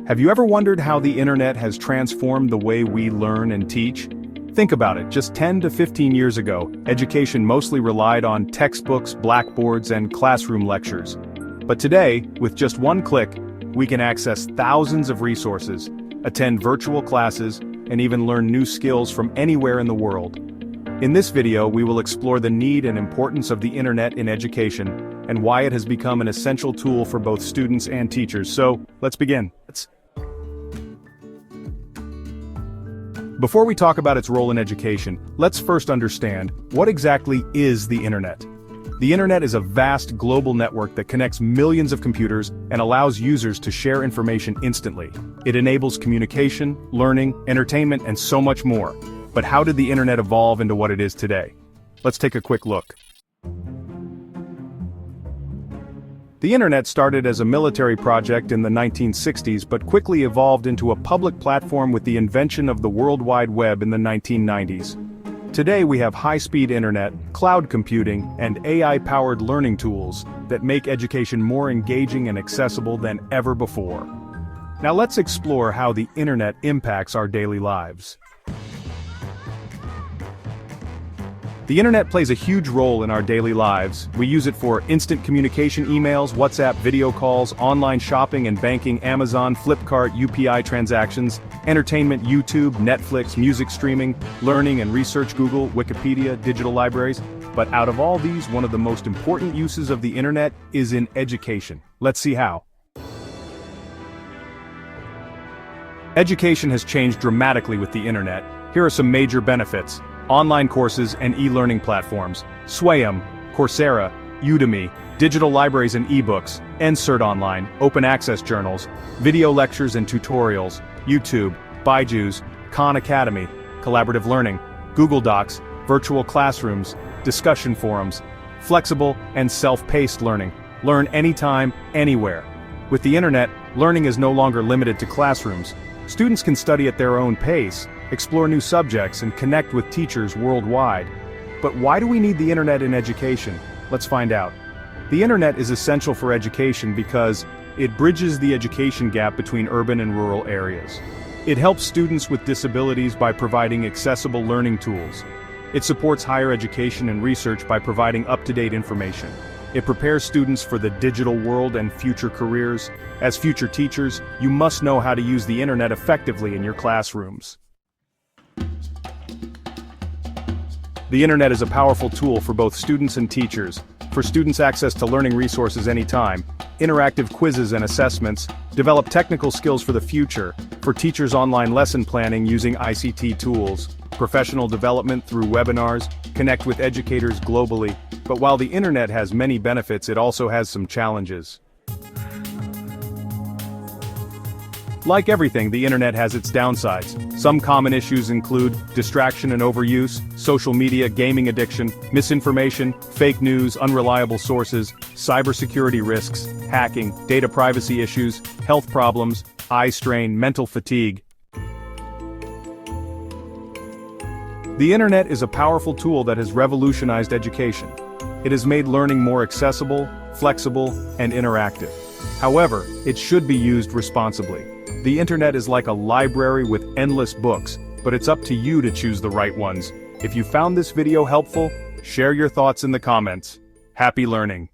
Have you ever wondered how the internet has transformed the way we learn and teach? Think about it, just 10 to 15 years ago, education mostly relied on textbooks, blackboards, and classroom lectures. But today, with just one click, we can access thousands of resources, attend virtual classes, and even learn new skills from anywhere in the world. In this video, we will explore the need and importance of the internet in education, and why it has become an essential tool for both students and teachers. So, let's begin. Before we talk about its role in education, let's first understand, what exactly is the internet? The internet is a vast global network that connects millions of computers and allows users to share information instantly. It enables communication, learning, entertainment, and so much more. But how did the internet evolve into what it is today? Let's take a quick look. The internet started as a military project in the 1960s but quickly evolved into a public platform with the invention of the World Wide Web in the 1990s. Today we have high-speed internet, cloud computing, and AI-powered learning tools that make education more engaging and accessible than ever before. Now let's explore how the internet impacts our daily lives. The internet plays a huge role in our daily lives. We use it for instant communication, emails, WhatsApp, video calls, online shopping and banking, Amazon, Flipkart, UPI transactions, entertainment, YouTube, Netflix, music streaming, learning and research, Google, Wikipedia, digital libraries. But out of all these, one of the most important uses of the internet is in education. Let's see how. Education has changed dramatically with the internet. Here are some major benefits. Online courses and e-learning platforms, Swayam, Coursera, Udemy, digital libraries and ebooks, NCERT Online, open access journals, video lectures and tutorials, YouTube, Byju's, Khan Academy, collaborative learning, Google Docs, virtual classrooms, discussion forums, flexible and self-paced learning. Learn anytime, anywhere. With the internet, learning is no longer limited to classrooms. Students can study at their own pace, explore new subjects, and connect with teachers worldwide. But why do we need the internet in education? Let's find out. The internet is essential for education because it bridges the education gap between urban and rural areas. It helps students with disabilities by providing accessible learning tools. It supports higher education and research by providing up-to-date information. It prepares students for the digital world and future careers. As future teachers, you must know how to use the internet effectively in your classrooms. The internet is a powerful tool for both students and teachers. For students, access to learning resources anytime, interactive quizzes and assessments, develop technical skills for the future. For teachers, online lesson planning using ICT tools, professional development through webinars, connect with educators globally. But while the internet has many benefits, it also has some challenges. Like everything, the internet has its downsides. Some common issues include distraction and overuse, social media, gaming addiction, misinformation, fake news, unreliable sources, cybersecurity risks, hacking, data privacy issues, health problems, eye strain, mental fatigue. The internet is a powerful tool that has revolutionized education. It has made learning more accessible, flexible, and interactive. However, it should be used responsibly. The internet is like a library with endless books, but it's up to you to choose the right ones. If you found this video helpful, share your thoughts in the comments. Happy learning!